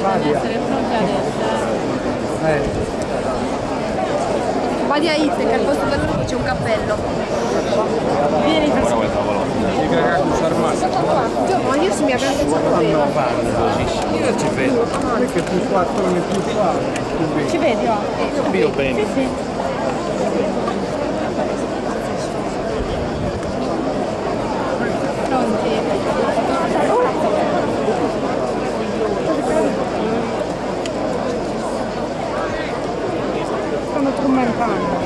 Bisogna essere pronti adesso. Vadi a Ithaca, che al posto per lui c'è un cappello. Vieni per Ora questa volta. Ma io si mi aveva pensato Io ci vedo. Perché più 4 ne più 4. Ci vedi, oh? Io bene. Sì, sì. Pronti? Stanno tormentando.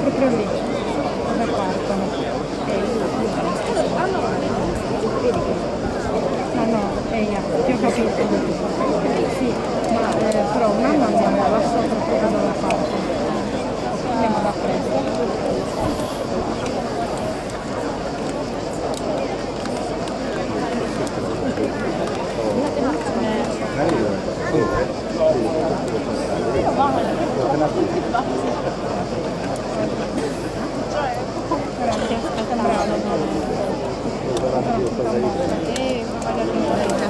Proprio lì, dove partono. No, no, ti ho capito. Sì, ma però un anno andiamo là sopra proprio da dove partono. Andiamo da presto.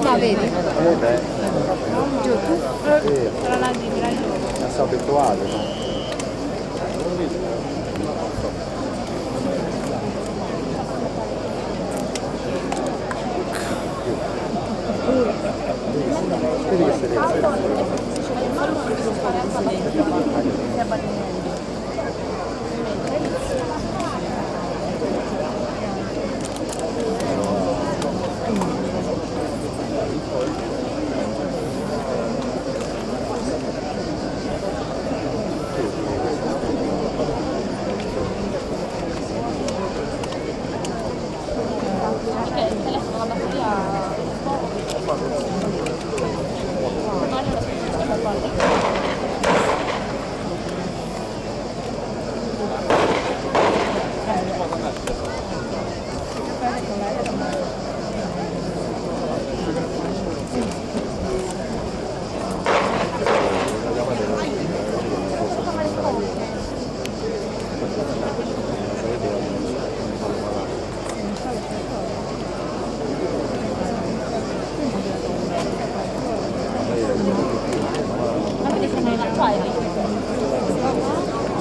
Ma vedi? Giù tu? Sarà la libera giù. Non sono abituato, no? Vedi che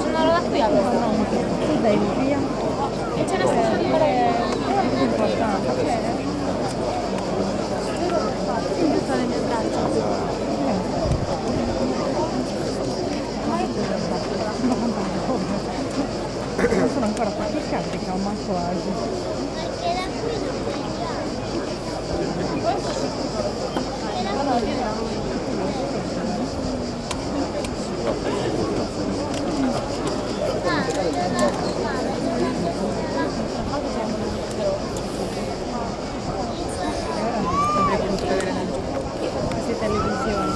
Sono da qui allora. Tu dai via. E ce ne sono sempre più importanti. Io sono le mie braccia. Non sono ancora quasi carica, ma quasi. Queste televisioni.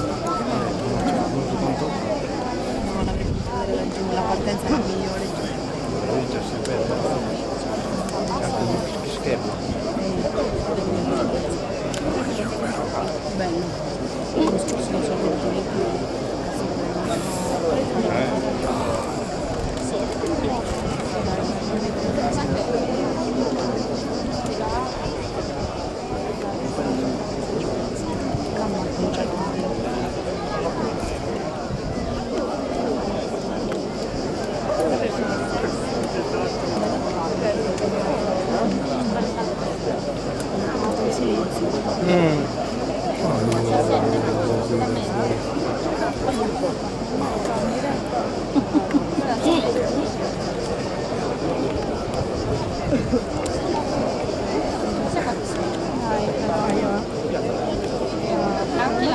No, l'avrei potuto vedere laggiù, la partenza era migliore. Bello. L'anno scorso non sono venuto lì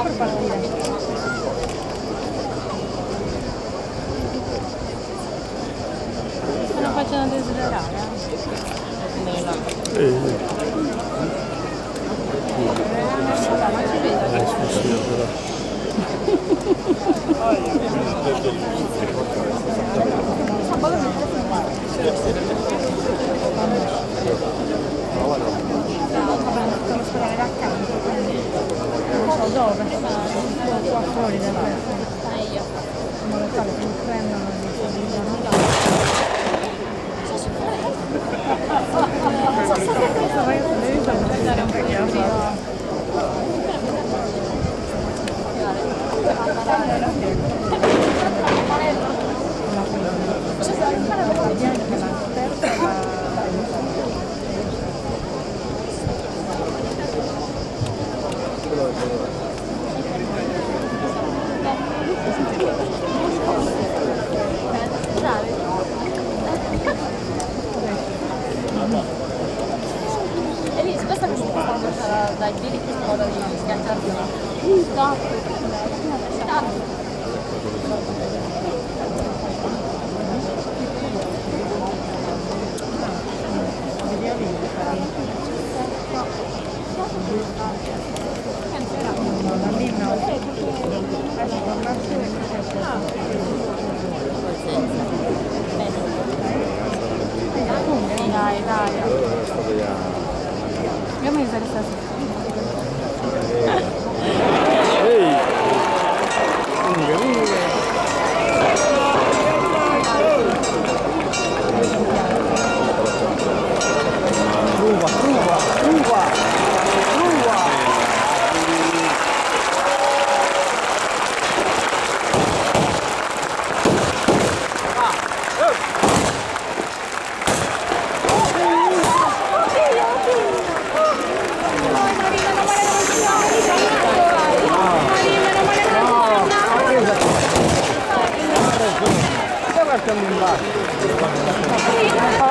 per partire. Stanno facendo desiderare. sì. Devo sperare accanto, quindi non so dove, qua fuori da questo. In modo tale che mi prendono e mi dicono questo vai a televisore, non si sa perché lo fa. E lì spesso mi sto dai piedi che modo di schiacciarti. Dai, dai. Io mi interessa. Ehi! Lunga. Ruba!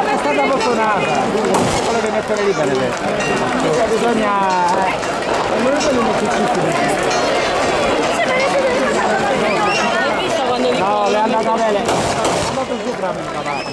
È stata fortunata, quello che mettere lì benedetto. Bisogna... non è quello che ci no, le è andata bene. È andato su bravo il cavallo.